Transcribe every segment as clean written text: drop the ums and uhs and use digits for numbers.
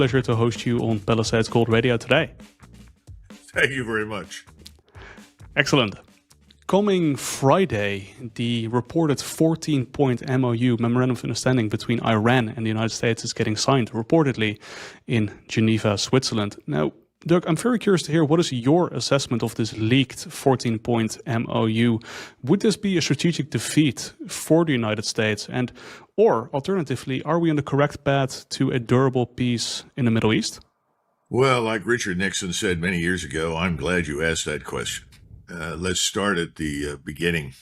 Pleasure to host you on Palisades Gold Radio today. Thank you very much. Excellent. Coming Friday, the reported 14-point MOU, Memorandum of Understanding between Iran and the United States, is getting signed, reportedly in Geneva, Switzerland. Now, Doug, I'm very curious to hear, what is your assessment of this leaked 14-point MOU? Would this be a strategic defeat for the United States? Or alternatively, are we on the correct path to a durable peace in the Middle East? Well, like Richard Nixon said many years ago, I'm glad you asked that question. Let's start at the beginning.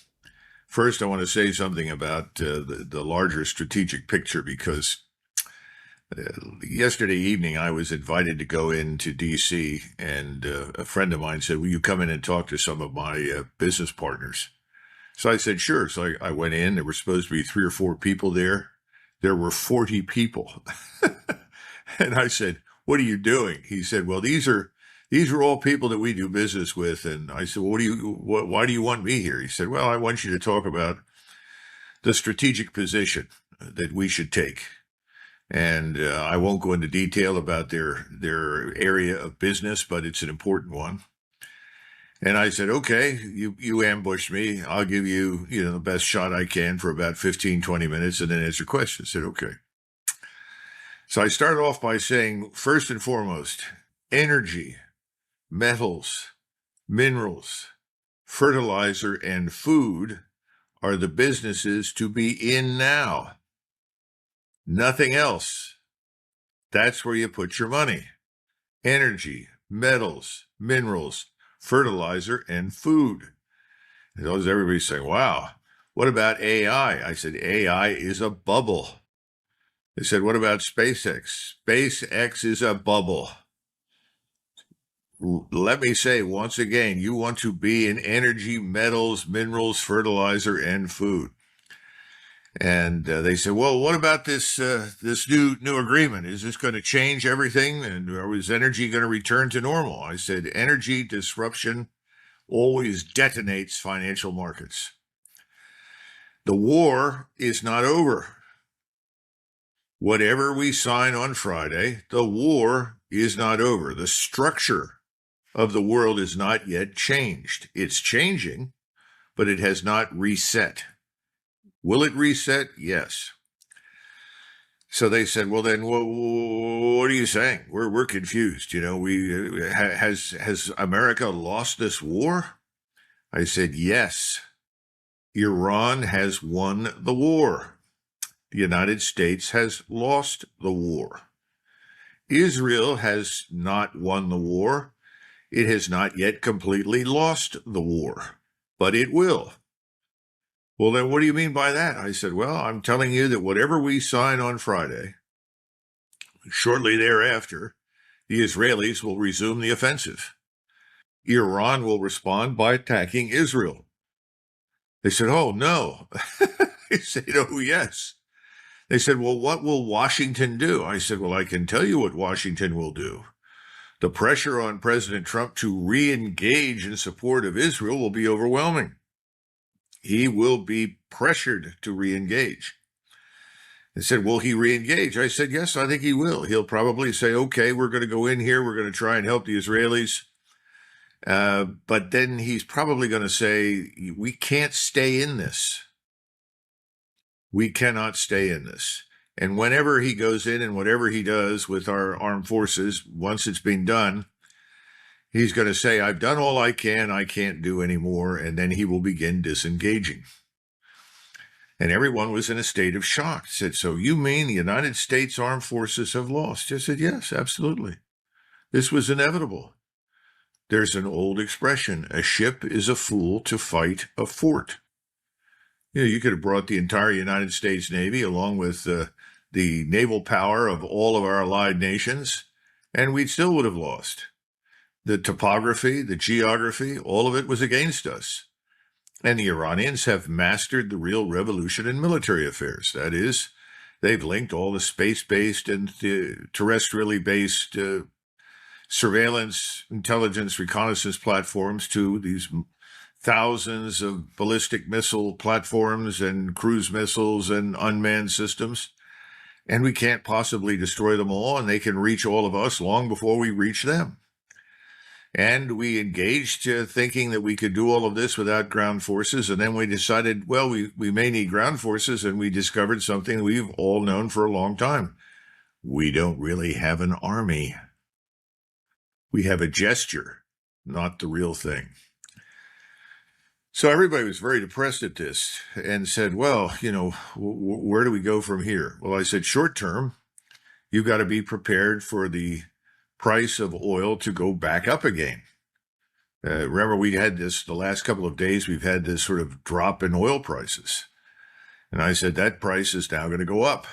First, I want to say something about the larger strategic picture, because yesterday evening I was invited to go into D.C., and a friend of mine said, will you come in and talk to some of my business partners? So I said, sure. So I went in. There were supposed to be 3 or 4 people there. There were 40 people. And I said, what are you doing? He said, well, these are all people that we do business with. And I said, well, why do you want me here? He said, well, I want you to talk about the strategic position that we should take. And I won't go into detail about their area of business, but it's an important one. And I said, okay, you ambushed me. I'll give you, the best shot I can for about 15, 20 minutes and then answer questions. I said, okay. So I started off by saying, first and foremost, energy, metals, minerals, fertilizer, and food are the businesses to be in now. Nothing else. That's where you put your money. Energy, metals, minerals, fertilizer, and food. And everybody's saying, wow, what about AI? I said, AI is a bubble. They said, what about SpaceX? SpaceX is a bubble. Let me say once again, you want to be in energy, metals, minerals, fertilizer, and food. And they said, well, what about this new agreement? Is this going to change everything? And is energy going to return to normal? I said, energy disruption always detonates financial markets. The war is not over. Whatever we sign on Friday, the war is not over. The structure of the world is not yet changed. It's changing, but it has not reset. Will it reset? Yes. So they said, well, then what are you saying? We're confused. Has America lost this war? I said, yes. Iran has won the war. The United States has lost the war. Israel has not won the war. It has not yet completely lost the war, but it will. Well, then what do you mean by that? I said, well, I'm telling you that whatever we sign on Friday, shortly thereafter, the Israelis will resume the offensive. Iran will respond by attacking Israel. They said, oh, no. I said, oh, yes. They said, well, what will Washington do? I said, well, I can tell you what Washington will do. The pressure on President Trump to re-engage in support of Israel will be overwhelming. He will be pressured to re-engage. They said, will he re-engage? I said, yes, I think he will. He'll probably say, okay, we're going to go in here. We're going to try and help the Israelis. But then he's probably going to say, we can't stay in this. We cannot stay in this. And whenever he goes in and whatever he does with our armed forces, once it's been done, he's going to say, I've done all I can't do any more, and then he will begin disengaging. And everyone was in a state of shock. Said, so you mean the United States Armed Forces have lost? I said, yes, absolutely. This was inevitable. There's an old expression, a ship is a fool to fight a fort. You could have brought the entire United States Navy along with the naval power of all of our allied nations, and we still would have lost. The topography, the geography, all of it was against us. And the Iranians have mastered the real revolution in military affairs. That is, they've linked all the space-based and terrestrially based surveillance, intelligence, reconnaissance platforms to these thousands of ballistic missile platforms and cruise missiles and unmanned systems. and we can't possibly destroy them all, and they can reach all of us long before we reach them. And we engaged thinking that we could do all of this without ground forces. And then we decided, well, we may need ground forces. And we discovered something we've all known for a long time. We don't really have an army. We have a gesture, not the real thing. So everybody was very depressed at this and said, well, where do we go from here? Well, I said, short term, you've got to be prepared for the price of oil to go back up again. Remember, we had this the last couple of days, we've had this sort of drop in oil prices. And I said, that price is now going to go up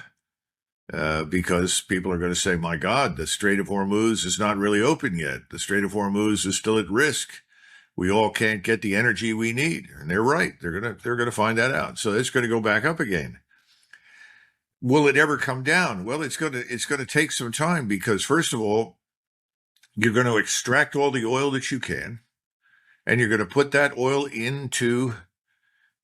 because people are going to say, my God, the Strait of Hormuz is not really open yet. The Strait of Hormuz is still at risk. We all can't get the energy we need. And they're right. They're going to find that out. So it's going to go back up again. Will it ever come down? Well, it's going to take some time because, first of all, you're going to extract all the oil that you can, and you're going to put that oil into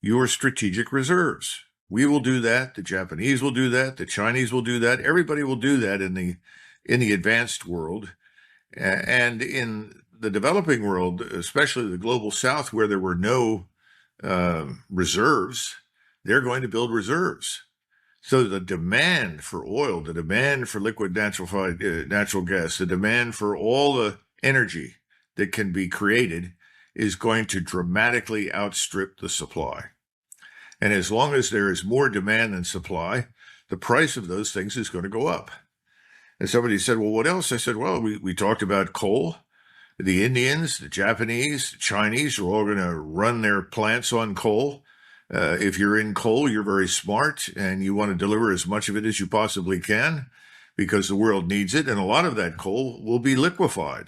your strategic reserves. We will do that. The Japanese will do that. The Chinese will do that. Everybody will do that in the advanced world. And in the developing world, especially the global south, where there were no reserves, they're going to build reserves. So the demand for oil, the demand for liquid natural gas, the demand for all the energy that can be created is going to dramatically outstrip the supply. And as long as there is more demand than supply, the price of those things is going to go up. And somebody said, well, what else? I said, well, we talked about coal. The Indians, the Japanese, the Chinese are all going to run their plants on coal. If you're in coal, you're very smart and you want to deliver as much of it as you possibly can because the world needs it. And a lot of that coal will be liquefied.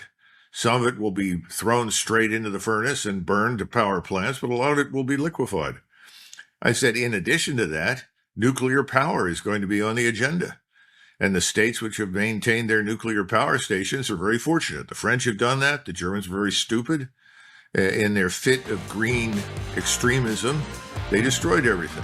Some of it will be thrown straight into the furnace and burned to power plants, but a lot of it will be liquefied. I said, in addition to that, nuclear power is going to be on the agenda. And the states which have maintained their nuclear power stations are very fortunate. The French have done that. The Germans were very stupid. In their fit of green extremism, they destroyed everything.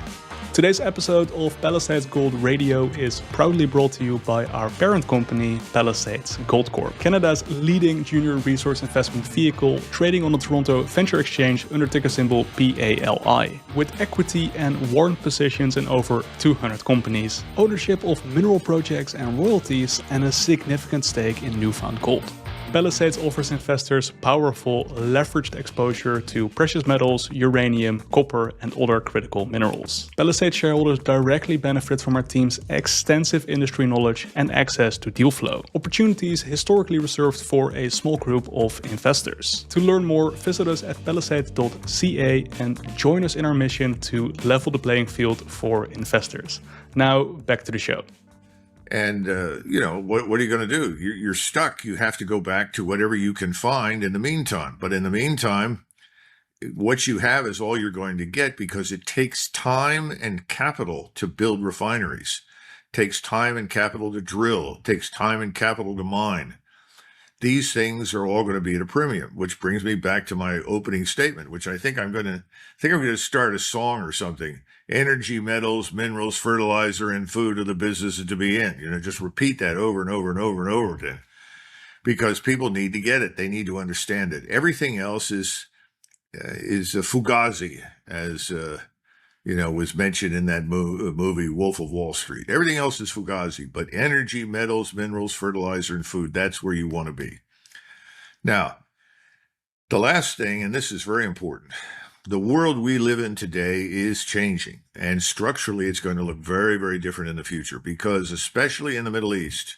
Today's episode of Palisades Gold Radio is proudly brought to you by our parent company, Palisades Gold Corp, Canada's leading junior resource investment vehicle, trading on the Toronto Venture Exchange under ticker symbol PALI, with equity and warrant positions in over 200 companies, ownership of mineral projects and royalties, and a significant stake in newfound gold. Palisades offers investors powerful, leveraged exposure to precious metals, uranium, copper, and other critical minerals. Palisades shareholders directly benefit from our team's extensive industry knowledge and access to deal flow, opportunities historically reserved for a small group of investors. To learn more, visit us at palisades.ca and join us in our mission to level the playing field for investors. Now, back to the show. And, what are you going to do? You're stuck. You have to go back to whatever you can find in the meantime. But in the meantime, what you have is all you're going to get because it takes time and capital to build refineries. It takes time and capital to drill. It takes time and capital to mine. These things are all going to be at a premium, which brings me back to my opening statement, which I think I'm going to start a song or something. Energy, metals, minerals, fertilizer, and food are the businesses to be in. Just repeat that over and over and over and over again, because people need to get it. They need to understand it. Everything else is a fugazi, as was mentioned in that movie Wolf of Wall Street. Everything else is fugazi, but energy, metals, minerals, fertilizer, and food, that's where you want to be. Now, the last thing, and this is very important, the world we live in today is changing, and structurally it's going to look very, very different in the future, because especially in the Middle East,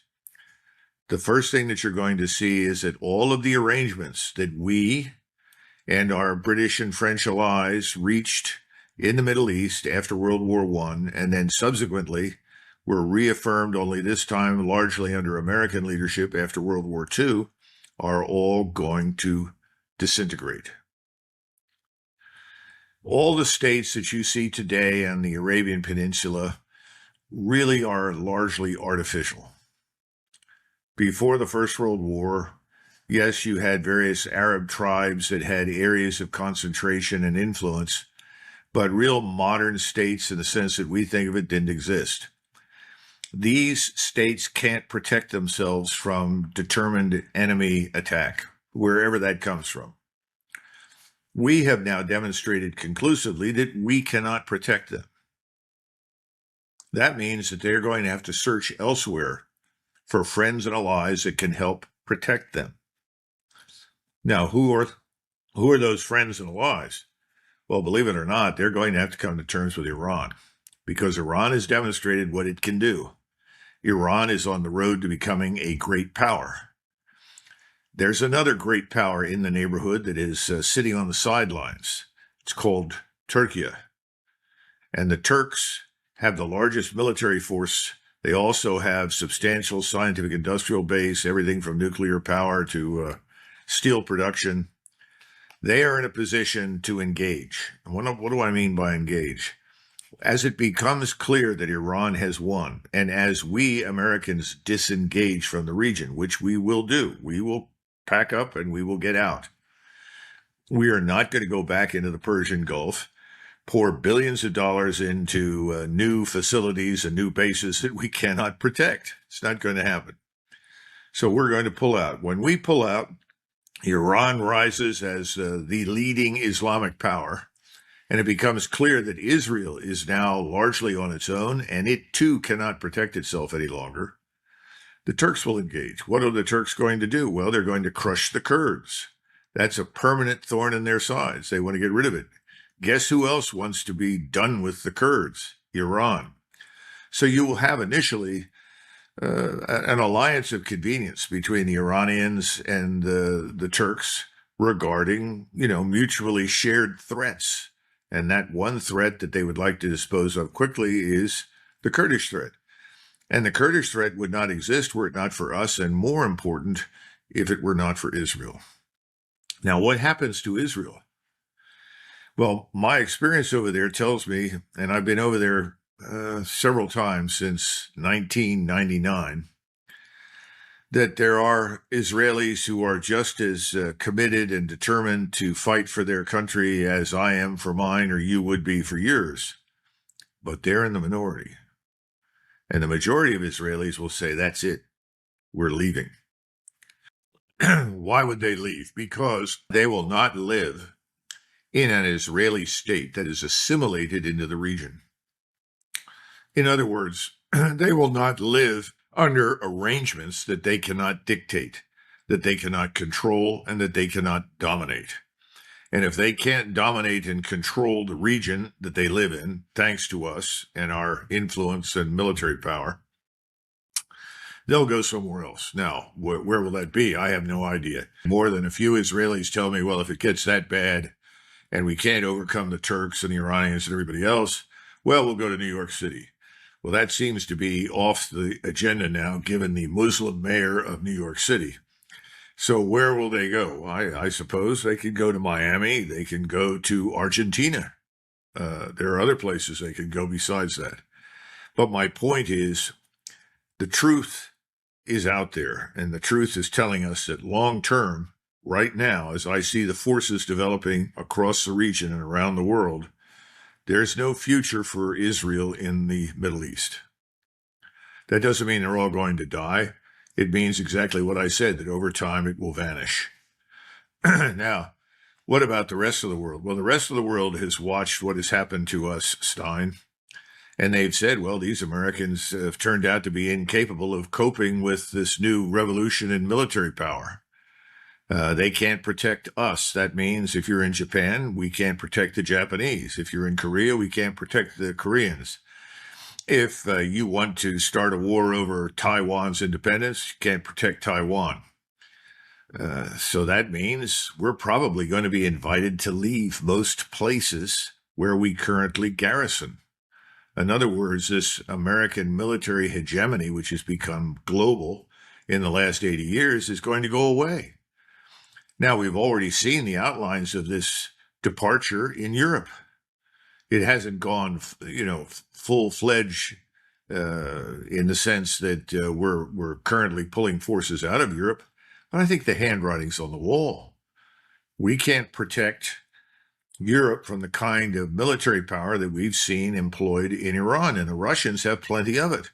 the first thing that you're going to see is that all of the arrangements that we and our British and French allies reached in the Middle East after World War I, and then subsequently were reaffirmed only this time largely under American leadership after World War II, are all going to disintegrate. All the states that you see today on the Arabian Peninsula really are largely artificial. Before the First World War, yes, you had various Arab tribes that had areas of concentration and influence, but real modern states in the sense that we think of it didn't exist. These states can't protect themselves from determined enemy attack, wherever that comes from. We have now demonstrated conclusively that we cannot protect them. That means that they're going to have to search elsewhere for friends and allies that can help protect them. Now, who are those friends and allies? Well, believe it or not, they're going to have to come to terms with Iran, because Iran has demonstrated what it can do. Iran is on the road to becoming a great power. There's another great power in the neighborhood that is sitting on the sidelines. It's called Turkey. And the Turks have the largest military force. They also have substantial scientific industrial base, everything from nuclear power to steel production. They are in a position to engage. What do I mean by engage? As it becomes clear that Iran has won, and as we Americans disengage from the region, which we will do, we will pack up and we will get out. We are not going to go back into the Persian Gulf, pour billions of dollars into new facilities and new bases that we cannot protect. It's not going to happen. So we're going to pull out. When we pull out, Iran rises as the leading Islamic power, and it becomes clear that Israel is now largely on its own, and it too cannot protect itself any longer. The Turks will engage. What are the Turks going to do? Well, they're going to crush the Kurds. That's a permanent thorn in their sides. They want to get rid of it. Guess who else wants to be done with the Kurds? Iran. So you will have initially an alliance of convenience between the Iranians and the Turks regarding, mutually shared threats. And that one threat that they would like to dispose of quickly is the Kurdish threat. And the Kurdish threat would not exist were it not for us, and more important, if it were not for Israel. Now, what happens to Israel? Well, my experience over there tells me, and I've been over there several times since 1999, that there are Israelis who are just as committed and determined to fight for their country as I am for mine or you would be for yours. But they're in the minority. And the majority of Israelis will say, that's it, we're leaving. Why would they leave? Because they will not live in an Israeli state that is assimilated into the region. In other words, they will not live under arrangements that they cannot dictate, that they cannot control, and that they cannot dominate. And if they can't dominate and control the region that they live in, thanks to us and our influence and military power, they'll go somewhere else. Now, where will that be? I have no idea. More than a few Israelis tell me, well, if it gets that bad and we can't overcome the Turks and the Iranians and everybody else, well, we'll go to New York City. Well, that seems to be off the agenda now, given the Muslim mayor of New York City. So where will they go? I suppose they could go to Miami. They can go to Argentina. There are other places they can go besides that. But my point is, the truth is out there, and the truth is telling us that long term, right now, as I see the forces developing across the region and around the world, there's no future for Israel in the Middle East. That doesn't mean they're all going to die. It means exactly what I said, that over time it will vanish. Now, what about the rest of the world? Well, the rest of the world has watched what has happened to us, Stein, and they've said, well, these Americans have turned out to be incapable of coping with this new revolution in military power. They can't protect us. That means if you're in Japan, we can't protect the Japanese. If you're in Korea, we can't protect the Koreans. If you want to start a war over Taiwan's independence, you can't protect Taiwan. So that means we're probably going to be invited to leave most places where we currently garrison. In other words, this American military hegemony, which has become global in the last 80 years, is going to go away. Now, we've already seen the outlines of this departure in Europe. It hasn't gone, full-fledged in the sense that we're currently pulling forces out of Europe. But I think the handwriting's on the wall. We can't protect Europe from the kind of military power that we've seen employed in Iran, and the Russians have plenty of it.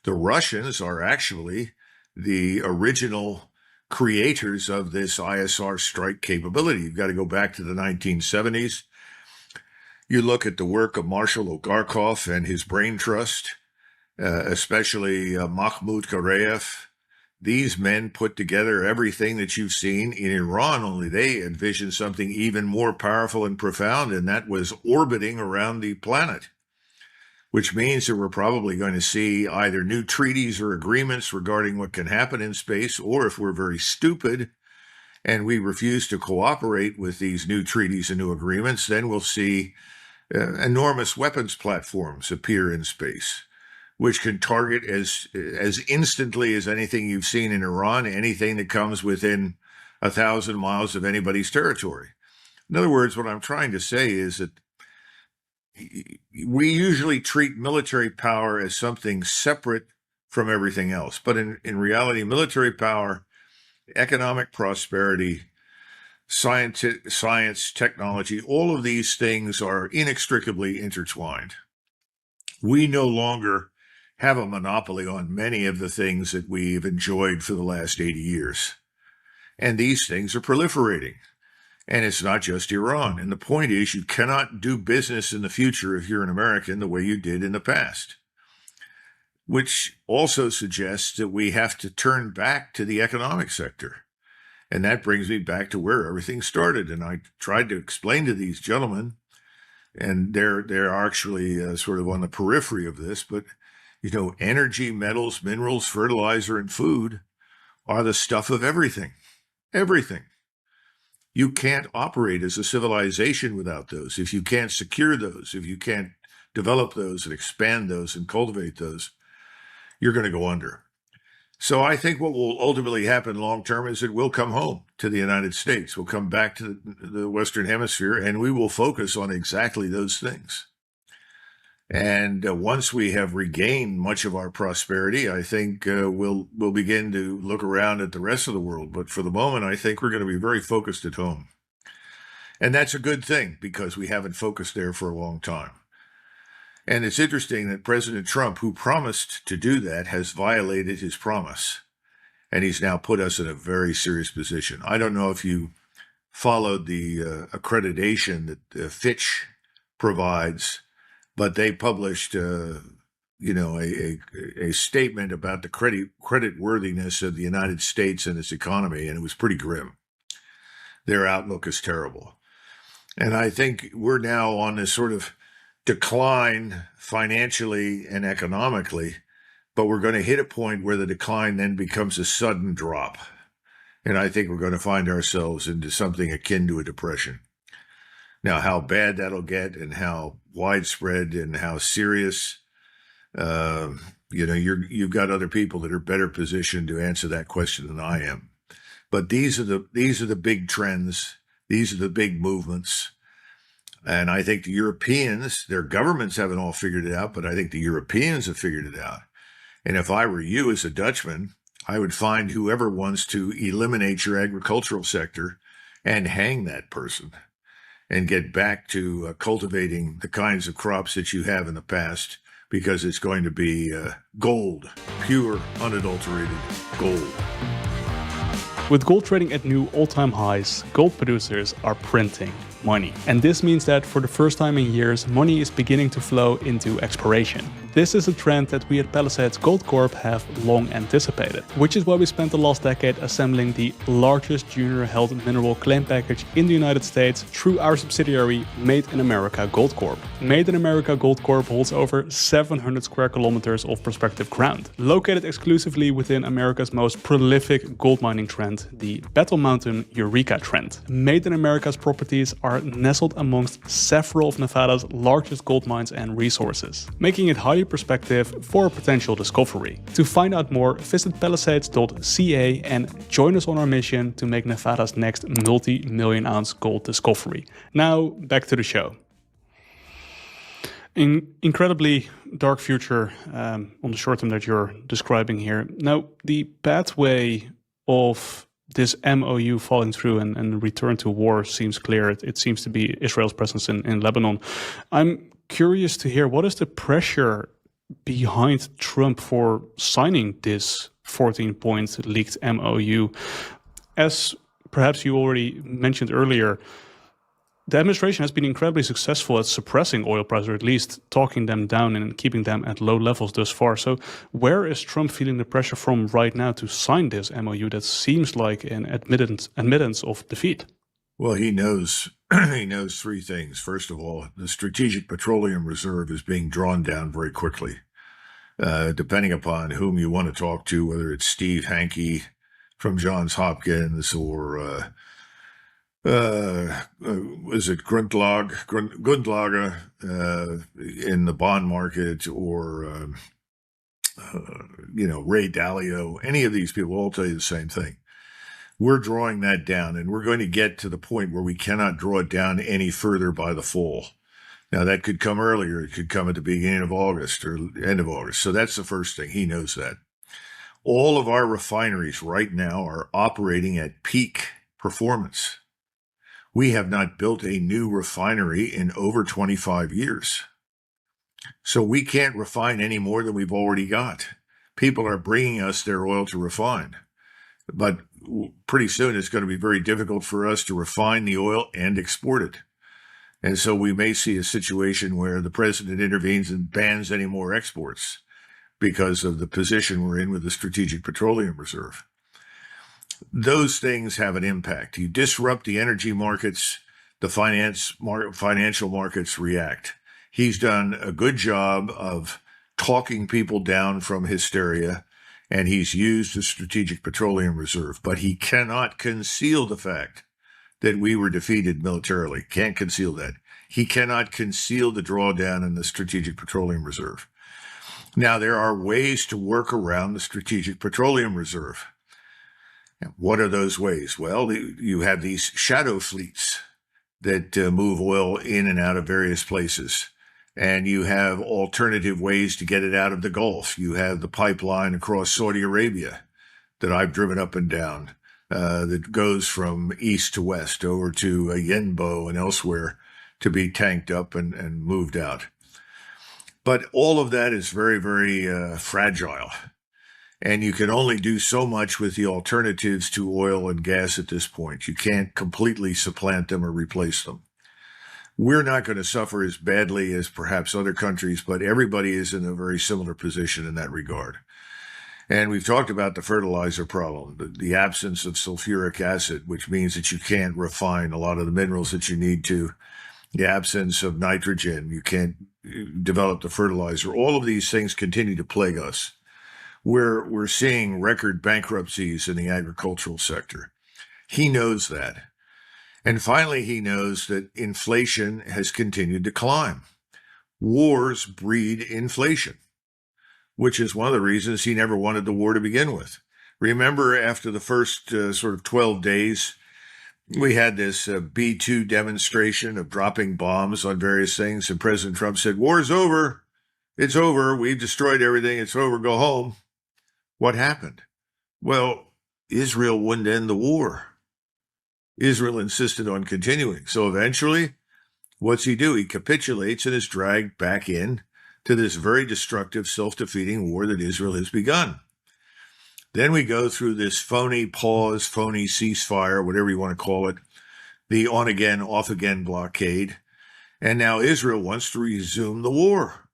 The Russians are actually the original creators of this ISR strike capability. You've got to go back to the 1970s. You look at the work of Marshal Ogarkov and his brain trust, especially Mahmoud Gareev. These men put together everything that you've seen in Iran, only they envisioned something even more powerful and profound, and that was orbiting around the planet, which means that we're probably going to see either new treaties or agreements regarding what can happen in space, or if we're very stupid and we refuse to cooperate with these new treaties and new agreements, then we'll see enormous weapons platforms appear in space, which can target as instantly as anything you've seen in Iran, anything that comes within 1,000 miles of anybody's territory. In other words, what I'm trying to say is that we usually treat military power as something separate from everything else. But in reality, military power, economic prosperity, science, technology, all of these things are inextricably intertwined. We no longer have a monopoly on many of the things that we've enjoyed for the last 80 years. And these things are proliferating. And it's not just Iran. And the point is, you cannot do business in the future if you're an American the way you did in the past, which also suggests that we have to turn back to the economic sector. And that brings me back to where everything started. And I tried to explain to these gentlemen, and they're actually sort of on the periphery of this, but energy, metals, minerals, fertilizer, and food are the stuff of everything. Everything. You can't operate as a civilization without those. If you can't secure those, if you can't develop those and expand those and cultivate those, you're going to go under. So I think what will ultimately happen long term is that we'll come home to the United States. We'll come back to the Western Hemisphere, and we will focus on exactly those things. And once we have regained much of our prosperity, I think we'll begin to look around at the rest of the world. But for the moment, I think we're going to be very focused at home. And that's a good thing, because we haven't focused there for a long time. And it's interesting that President Trump, who promised to do that, has violated his promise. And he's now put us in a very serious position. I don't know if you followed the accreditation that Fitch provides, but they published, a statement about the credit worthiness of the United States and its economy, and it was pretty grim. Their outlook is terrible. And I think we're now on this sort of decline financially and economically, but we're going to hit a point where the decline then becomes a sudden drop. And I think we're going to find ourselves into something akin to a depression. Now, how bad that'll get and how widespread and how serious, you've got other people that are better positioned to answer that question than I am. But these are the big trends. These are the big movements. And I think the Europeans, their governments haven't all figured it out, but I think the Europeans have figured it out. And if I were you as a Dutchman, I would find whoever wants to eliminate your agricultural sector and hang that person, and get back to cultivating the kinds of crops that you have in the past, because it's going to be gold, pure, unadulterated gold. With gold trading at new all-time highs, gold producers are printing money. And this means that for the first time in years, money is beginning to flow into exploration. This is a trend that we at Palisades Gold Corp have long anticipated, which is why we spent the last decade assembling the largest junior-held mineral claim package in the United States through our subsidiary Made in America Gold Corp. Made in America Gold Corp holds over 700 square kilometers of prospective ground, located exclusively within America's most prolific gold mining trend, the Battle Mountain Eureka trend. Made in America's properties are nestled amongst several of Nevada's largest gold mines and resources, making it highly prospective for a potential discovery. To find out more, visit palisades.ca and join us on our mission to make Nevada's next multi-million ounce gold discovery. Now, back to the show. Incredibly dark future on the short term that you're describing here. Now, the pathway of this MOU falling through and return to war seems clear. It seems to be Israel's presence in Lebanon. I'm curious to hear, what is the pressure behind Trump for signing this 14-point leaked MOU. As perhaps you already mentioned earlier, the administration has been incredibly successful at suppressing oil prices, or at least talking them down and keeping them at low levels thus far. So where is Trump feeling the pressure from right now to sign this MOU that seems like an admittance of defeat? Well, he knows he knows three things. First of all, the Strategic Petroleum Reserve is being drawn down very quickly. Depending upon whom you want to talk to, whether it's Steve Hanke from Johns Hopkins or was it Grundlage in the bond market, or Ray Dalio, any of these people will all tell you the same thing. We're drawing that down, and we're going to get to the point where we cannot draw it down any further by the fall. Now, that could come earlier. It could come at the beginning of August or end of August. So that's the first thing. He knows that. All of our refineries right now are operating at peak performance. We have not built a new refinery in over 25 years. So we can't refine any more than we've already got. People are bringing us their oil to refine. But pretty soon it's going to be very difficult for us to refine the oil and export it. And so we may see a situation where the president intervenes and bans any more exports because of the position we're in with the Strategic Petroleum Reserve. Those things have an impact. You disrupt the energy markets, the financial markets react. He's done a good job of talking people down from hysteria, and he's used the Strategic Petroleum Reserve, but he cannot conceal the fact that we were defeated militarily. Can't conceal that. He cannot conceal the drawdown in the Strategic Petroleum Reserve. Now, there are ways to work around the Strategic Petroleum Reserve. What are those ways? Well, you have these shadow fleets that move oil in and out of various places. And you have alternative ways to get it out of the Gulf. You have the pipeline across Saudi Arabia that I've driven up and down that goes from east to west over to Yenbo and elsewhere to be tanked up and moved out. But all of that is very, very fragile. And you can only do so much with the alternatives to oil and gas at this point. You can't completely supplant them or replace them. We're not going to suffer as badly as perhaps other countries, but everybody is in a very similar position in that regard. And we've talked about the fertilizer problem, the absence of sulfuric acid, which means that you can't refine a lot of the minerals that you need to, the absence of nitrogen, you can't develop the fertilizer. All of these things continue to plague us. We're seeing record bankruptcies in the agricultural sector. He knows that. And finally, he knows that inflation has continued to climb. Wars breed inflation, which is one of the reasons he never wanted the war to begin with. Remember, after the first sort of 12 days, we had this B-2 demonstration of dropping bombs on various things, and President Trump said, "War's over. It's over. We've destroyed everything. It's over. Go home." What happened? Well, Israel wouldn't end the war. Israel insisted on continuing. So eventually, what's he do? He capitulates and is dragged back in to this very destructive, self-defeating war that Israel has begun. Then we go through this phony pause, phony ceasefire, whatever you want to call it, the on-again, off-again blockade. And now Israel wants to resume the war.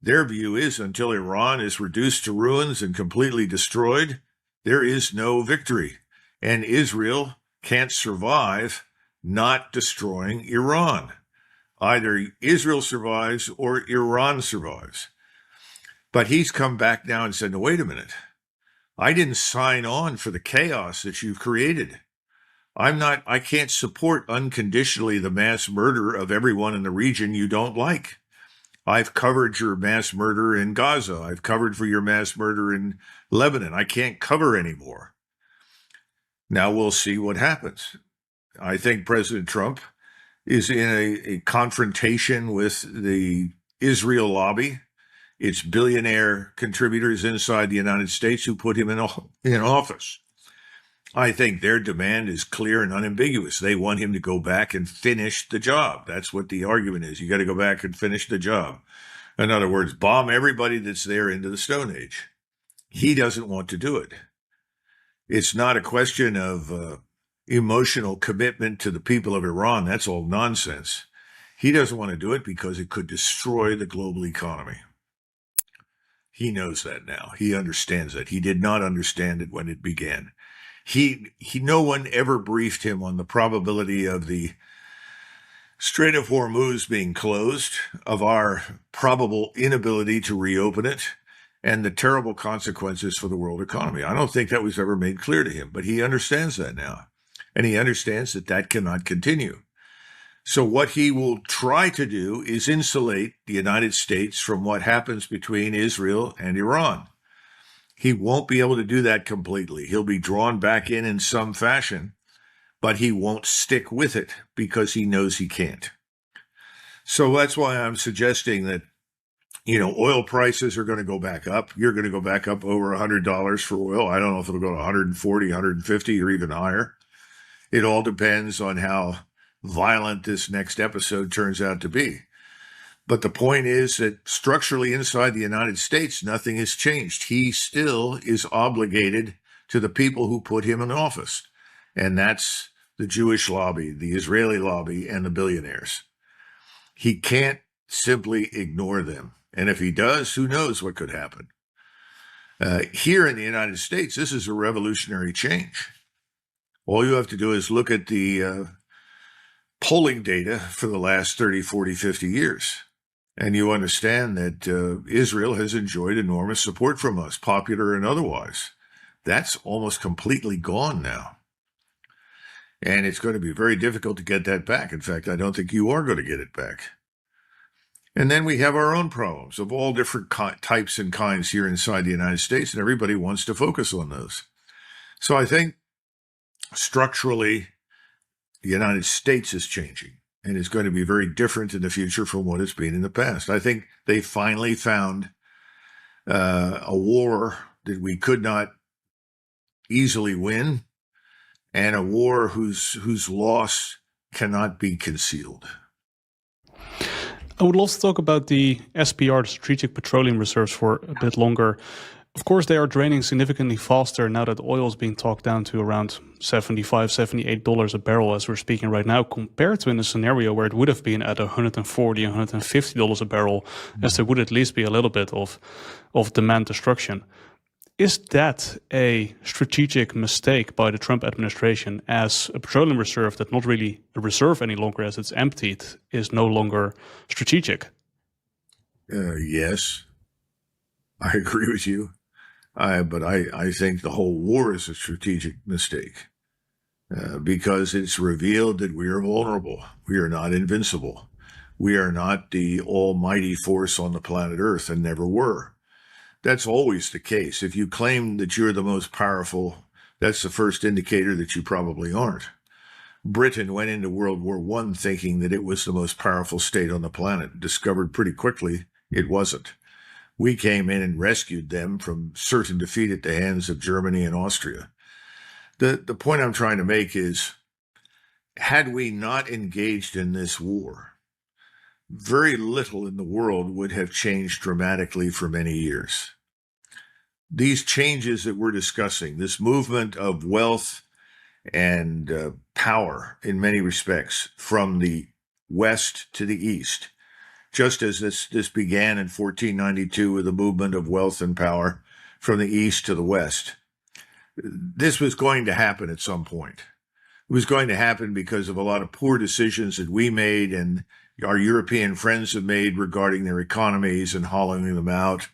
Their view is until Iran is reduced to ruins and completely destroyed, there is no victory. And Israel can't survive not destroying Iran. Either Israel survives or Iran survives. But he's come back now and said, no, wait a minute. I didn't sign on for the chaos that you've created. I can't support unconditionally the mass murder of everyone in the region you don't like. I've covered your mass murder in Gaza. I've covered for your mass murder in Lebanon. I can't cover anymore. Now we'll see what happens. I think President Trump is in a confrontation with the Israel lobby. It's billionaire contributors inside the United States who put him in office. I think their demand is clear and unambiguous. They want him to go back and finish the job. That's what the argument is. You got to go back and finish the job. In other words, bomb everybody that's there into the Stone Age. He doesn't want to do it. It's not a question of emotional commitment to the people of Iran. That's all nonsense. He doesn't want to do it because it could destroy the global economy. He knows that now. He understands that. He did not understand it when it began. No one ever briefed him on the probability of the Strait of Hormuz being closed, of our probable inability to reopen it, and the terrible consequences for the world economy. I don't think that was ever made clear to him, but he understands that now. And he understands that that cannot continue. So what he will try to do is insulate the United States from what happens between Israel and Iran. He won't be able to do that completely. He'll be drawn back in some fashion, but he won't stick with it because he knows he can't. So that's why I'm suggesting that, oil prices are going to go back up. You're going to go back up over $100 for oil. I don't know if it'll go to 140, 150, or even higher. It all depends on how violent this next episode turns out to be. But the point is that structurally inside the United States, nothing has changed. He still is obligated to the people who put him in office. And that's the Jewish lobby, the Israeli lobby, and the billionaires. He can't simply ignore them. And if he does, who knows what could happen. Here in the United States, this is a revolutionary change. All you have to do is look at the polling data for the last 30, 40, 50 years. And you understand that Israel has enjoyed enormous support from us, popular and otherwise. That's almost completely gone now. And it's going to be very difficult to get that back. In fact, I don't think you are going to get it back. And then we have our own problems of all different types and kinds here inside the United States, and everybody wants to focus on those. So I think structurally, the United States is changing and is going to be very different in the future from what it's been in the past. I think they finally found a war that we could not easily win, and a war whose loss cannot be concealed. I would love to talk about the SPR, the Strategic Petroleum Reserves, for a bit longer. Of course, they are draining significantly faster now that oil is being talked down to around $75, $78 a barrel as we're speaking right now, compared to in a scenario where it would have been at $140, $150 a barrel, as there would at least be a little bit of demand destruction. Is that a strategic mistake by the Trump administration, as a petroleum reserve that's not really a reserve any longer as it's emptied is no longer strategic? Yes, I agree with you. But I think the whole war is a strategic mistake because it's revealed that we are vulnerable. We are not invincible. We are not the almighty force on the planet Earth and never were. That's always the case. If you claim that you're the most powerful, that's the first indicator that you probably aren't. Britain went into World War I thinking that it was the most powerful state on the planet. Discovered pretty quickly it wasn't. We came in and rescued them from certain defeat at the hands of Germany and Austria. The point I'm trying to make is, had we not engaged in this war, very little in the world would have changed dramatically for many years. These changes that we're discussing, this movement of wealth and power in many respects from the West to the East, just as this began in 1492 with the movement of wealth and power from the East to the West. This was going to happen at some point. It was going to happen because of a lot of poor decisions that we made and our European friends have made regarding their economies and hollowing them out,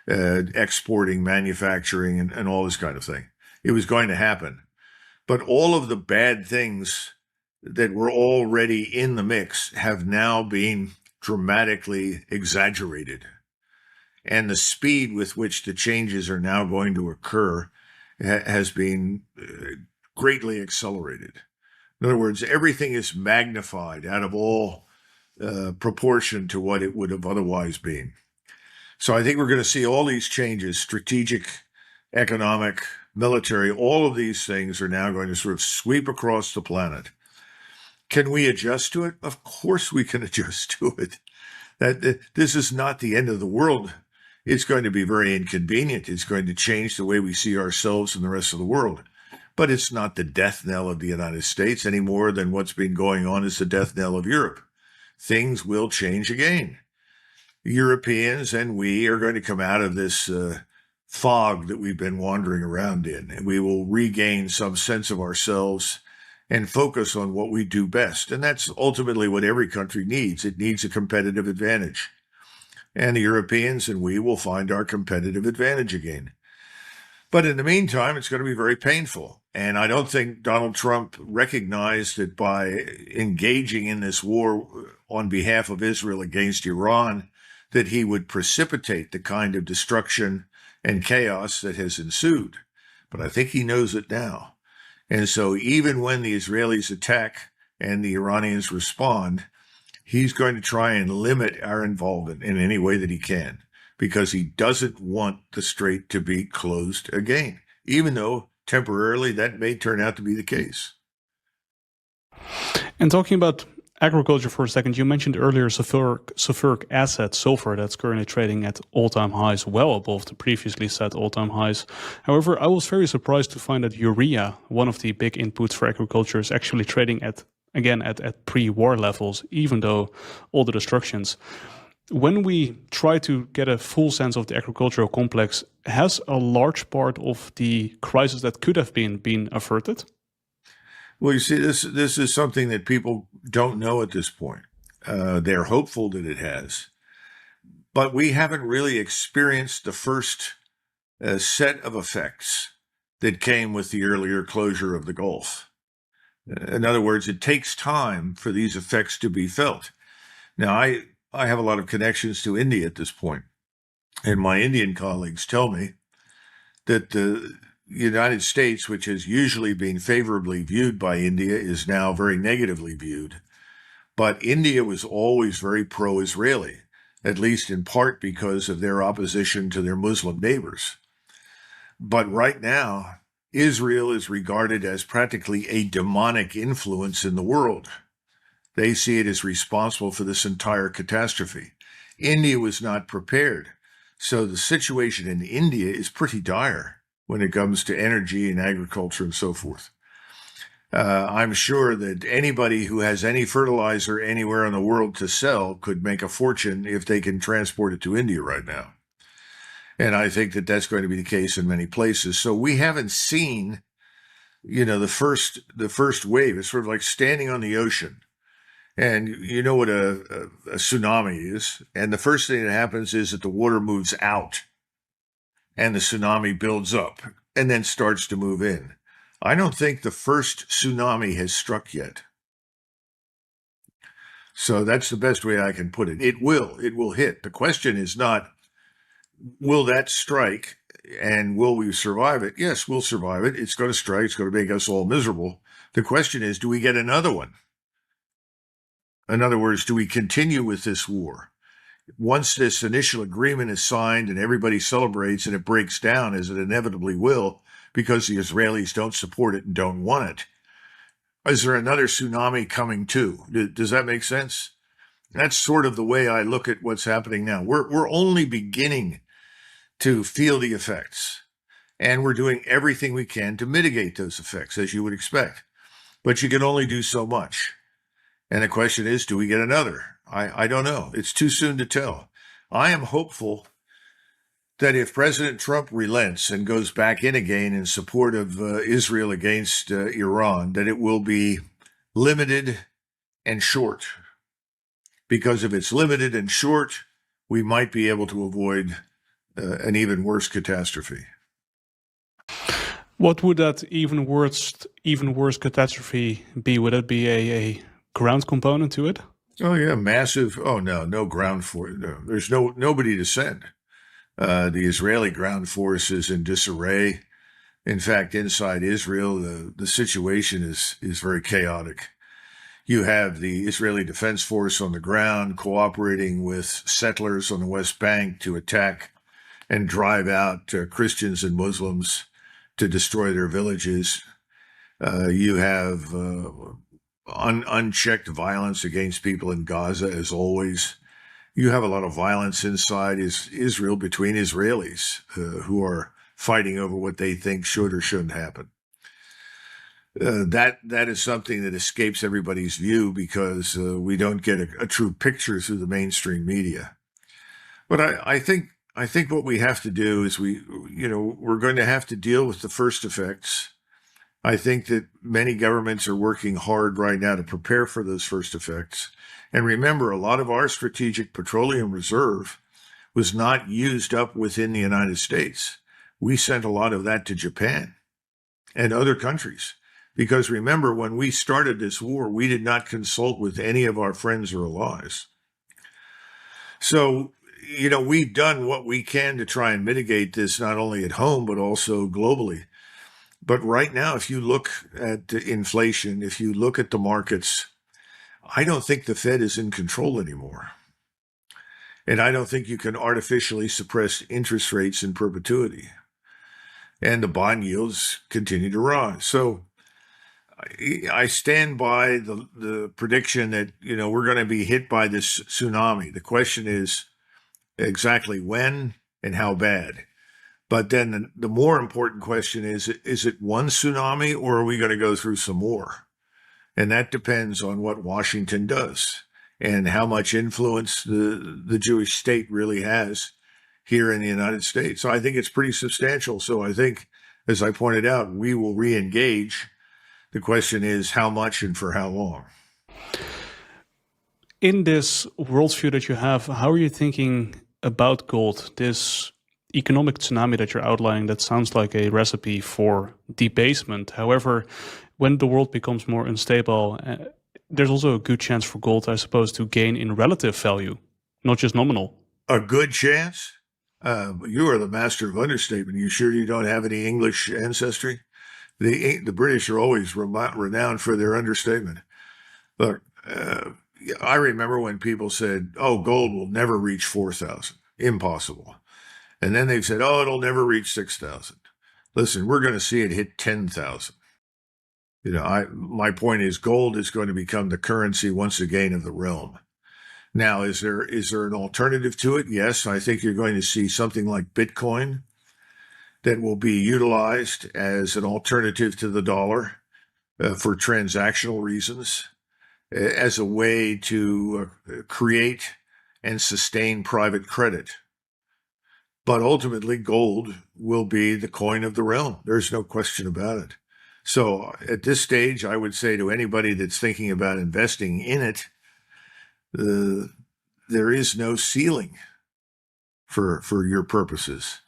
exporting, manufacturing, and all this kind of thing. It was going to happen. But all of the bad things that were already in the mix have now been dramatically exaggerated. And the speed with which the changes are now going to occur has been greatly accelerated. In other words, everything is magnified out of all proportion to what it would have otherwise been. So I think we're going to see all these changes, strategic, economic, military, all of these things are now going to sort of sweep across the planet. Can we adjust to it? Of course we can adjust to it. This is not the end of the world. It's going to be very inconvenient. It's going to change the way we see ourselves and the rest of the world. But it's not the death knell of the United States any more than what's been going on is the death knell of Europe. Things will change again. Europeans and we are going to come out of this fog that we've been wandering around in, and we will regain some sense of ourselves and focus on what we do best. And that's ultimately what every country needs. It needs a competitive advantage. And the Europeans and we will find our competitive advantage again. But in the meantime, it's going to be very painful. And I don't think Donald Trump recognized that by engaging in this war on behalf of Israel against Iran, that he would precipitate the kind of destruction and chaos that has ensued. But I think he knows it now. And so even when the Israelis attack and the Iranians respond, he's going to try and limit our involvement in any way that he can, because he doesn't want the strait to be closed again, even though temporarily that may turn out to be the case. And talking about agriculture for a second, you mentioned earlier sulfuric acid, sulfur, that's currently trading at all-time highs, well above the previously set all-time highs. However, I was very surprised to find that urea, one of the big inputs for agriculture, is actually trading at pre-war levels, even though all the destructions. When we try to get a full sense of the agricultural complex, has a large part of the crisis that could have been averted? Well, you see, this is something that people don't know at this point. They're hopeful that it has. But we haven't really experienced the first set of effects that came with the earlier closure of the Gulf. In other words, it takes time for these effects to be felt. Now, I have a lot of connections to India at this point, and my Indian colleagues tell me that the United States, which has usually been favorably viewed by India, is now very negatively viewed. But India was always very pro-Israeli, at least in part because of their opposition to their Muslim neighbors. But right now, Israel is regarded as practically a demonic influence in the world. They see it as responsible for this entire catastrophe. India was not prepared. So the situation in India is pretty dire when it comes to energy and agriculture and so forth. I'm sure that anybody who has any fertilizer anywhere in the world to sell could make a fortune if they can transport it to India right now. And I think that that's going to be the case in many places. So we haven't seen, the first wave. It's sort of like standing on the ocean. And you know what a tsunami is. And the first thing that happens is that the water moves out and the tsunami builds up and then starts to move in. I don't think the first tsunami has struck yet. So that's the best way I can put it. It will hit. The question is not, will that strike and will we survive it? Yes, we'll survive it. It's going to strike. It's going to make us all miserable. The question is, do we get another one? In other words, do we continue with this war? Once this initial agreement is signed and everybody celebrates and it breaks down, as it inevitably will, because the Israelis don't support it and don't want it, is there another tsunami coming too? Does that make sense? That's sort of the way I look at what's happening now. We're only beginning to feel the effects, and we're doing everything we can to mitigate those effects, as you would expect. But you can only do so much. And the question is, do we get another? I don't know. It's too soon to tell. I am hopeful that if President Trump relents and goes back in again in support of Israel against Iran, that it will be limited and short. Because if it's limited and short, we might be able to avoid an even worse catastrophe. What would that even worse catastrophe be? Would it be a ground component to it? Oh yeah, massive. Oh no ground force. No, there's nobody to send. The Israeli ground force is in disarray. In fact, inside Israel, the situation is very chaotic. You have the Israeli Defense Force on the ground cooperating with settlers on the West Bank to attack and drive out Christians and Muslims to destroy their villages. You have unchecked violence against people in Gaza, as always. You have a lot of violence inside Israel between Israelis who are fighting over what they think should or shouldn't happen. That is something that escapes everybody's view because we don't get a true picture through the mainstream media. But I think what we have to do is we're going to have to deal with the first effects. I think that many governments are working hard right now to prepare for those first effects. And remember, a lot of our strategic petroleum reserve was not used up within the United States. We sent a lot of that to Japan and other countries. Because remember, when we started this war, we did not consult with any of our friends or allies. So, we've done what we can to try and mitigate this, not only at home, but also globally. But right now, if you look at inflation, if you look at the markets, I don't think the Fed is in control anymore. And I don't think you can artificially suppress interest rates in perpetuity. And the bond yields continue to rise. So I stand by the prediction that, we're going to be hit by this tsunami. The question is exactly when and how bad. But then the more important question is it one tsunami or are we going to go through some more? And that depends on what Washington does and how much influence the Jewish state really has here in the United States. So I think it's pretty substantial. So I think, as I pointed out, we will re-engage. The question is how much and for how long. In this worldview that you have, how are you thinking about gold? This economic tsunami that you're outlining, that sounds like a recipe for debasement. However, when the world becomes more unstable, there's also a good chance for gold, I suppose, to gain in relative value, not just nominal. A good chance? You are the master of understatement. You sure you don't have any English ancestry? The British are always renowned for their understatement. Look, I remember when people said, oh, gold will never reach 4,000. Impossible. And then they've said, oh, it'll never reach 6,000. Listen, we're going to see it hit 10,000. My point is gold is going to become the currency once again of the realm. Now, is there an alternative to it? Yes, I think you're going to see something like Bitcoin that will be utilized as an alternative to the dollar for transactional reasons, as a way to create and sustain private credit. But ultimately, gold will be the coin of the realm. There's no question about it. So at this stage, I would say to anybody that's thinking about investing in it, there is no ceiling for your purposes.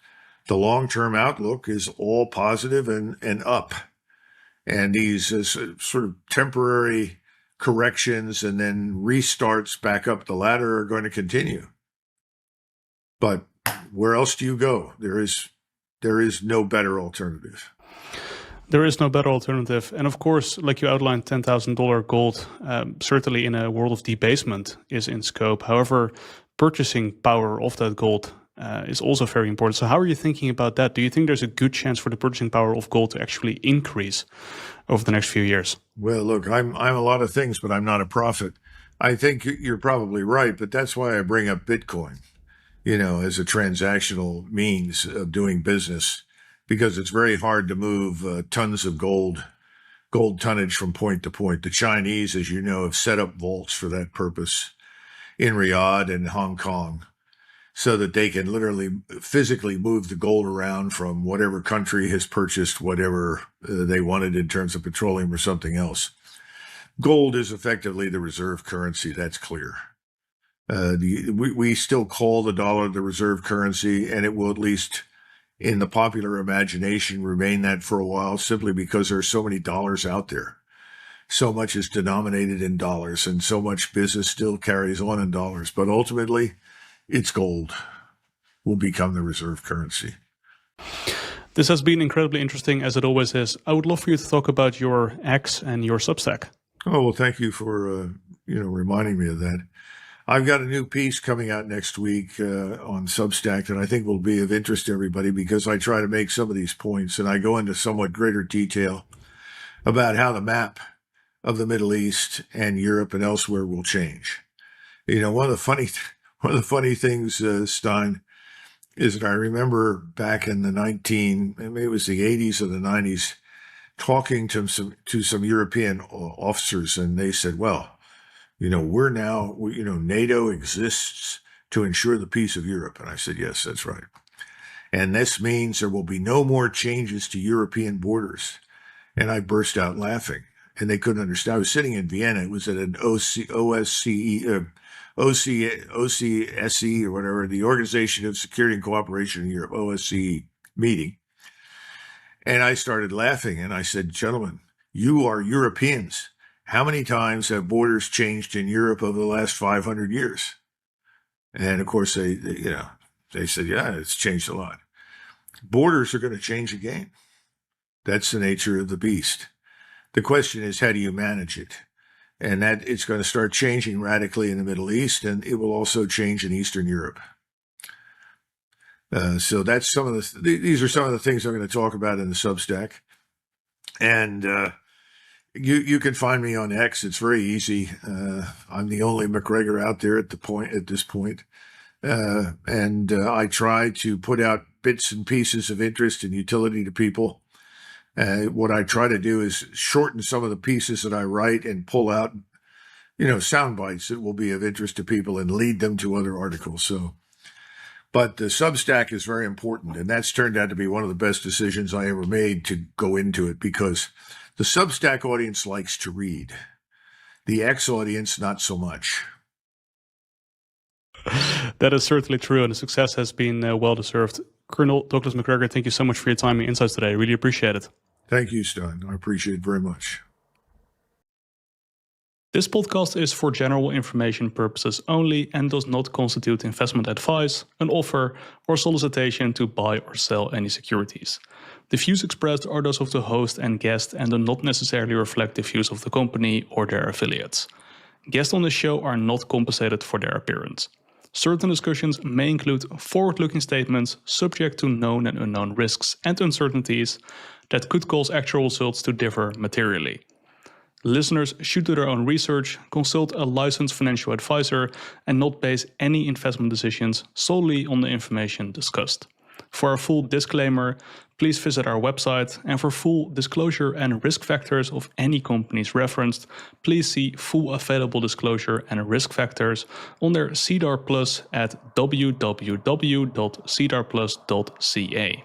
The long-term outlook is all positive and up. And these sort of temporary corrections and then restarts back up the ladder are going to continue. But where else do you go? There is no better alternative. There is no better alternative. And of course, like you outlined, $10,000 gold, certainly in a world of debasement, is in scope. However, purchasing power of that gold is also very important. So how are you thinking about that? Do you think there's a good chance for the purchasing power of gold to actually increase over the next few years? Well, look, I'm a lot of things, but I'm not a prophet. I think you're probably right, but that's why I bring up Bitcoin, as a transactional means of doing business, because it's very hard to move tons of gold tonnage from point to point. The Chinese, as you know, have set up vaults for that purpose in Riyadh and Hong Kong, so that they can literally physically move the gold around from whatever country has purchased whatever they wanted in terms of petroleum or something else. Gold is effectively the reserve currency, that's clear. We still call the dollar the reserve currency, and it will, at least in the popular imagination, remain that for a while, simply because there are so many dollars out there. So much is denominated in dollars, and so much business still carries on in dollars. But ultimately, it's gold will become the reserve currency. This has been incredibly interesting, as it always is. I would love for you to talk about your X and your Substack. Oh, well, thank you for reminding me of that. I've got a new piece coming out next week on Substack that I think will be of interest to everybody, because I try to make some of these points, and I go into somewhat greater detail about how the map of the Middle East and Europe and elsewhere will change. One of One of the funny things, Stein, is that I remember back in maybe it was the 80s or the 90s, talking to some European officers, and they said, well, NATO exists to ensure the peace of Europe. And I said, yes, that's right. And this means there will be no more changes to European borders. And I burst out laughing, and they couldn't understand. I was sitting in Vienna. It was at an OCSE or whatever, the Organization of Security and Cooperation in Europe, OSCE meeting. And I started laughing, and I said, gentlemen, you are Europeans. How many times have borders changed in Europe over the last 500 years? And of course, they said, yeah, it's changed a lot. Borders are going to change again. That's the nature of the beast. The question is, how do you manage it? And that it's going to start changing radically in the Middle East, and it will also change in Eastern Europe. So that's these are some of the things I'm going to talk about in the Substack. And you can find me on X. It's very easy. I'm the only Macgregor out there at this point. And I try to put out bits and pieces of interest and utility to people. What I try to do is shorten some of the pieces that I write and pull out, sound bites that will be of interest to people and lead them to other articles. But the Substack is very important, and that's turned out to be one of the best decisions I ever made to go into it, because the Substack audience likes to read. The X audience, not so much. That is certainly true, and the success has been well-deserved. Colonel Douglas Macgregor, thank you so much for your time and insights today. I really appreciate it. Thank you, Stein. I appreciate it very much. This podcast is for general information purposes only and does not constitute investment advice, an offer, or solicitation to buy or sell any securities. The views expressed are those of the host and guest and do not necessarily reflect the views of the company or their affiliates. Guests on the show are not compensated for their appearance. Certain discussions may include forward-looking statements subject to known and unknown risks and uncertainties that could cause actual results to differ materially. Listeners should do their own research, consult a licensed financial advisor, and not base any investment decisions solely on the information discussed. For a full disclaimer, please visit our website, and for full disclosure and risk factors of any companies referenced, please see full available disclosure and risk factors on their CEDAR Plus at www.cedarplus.ca.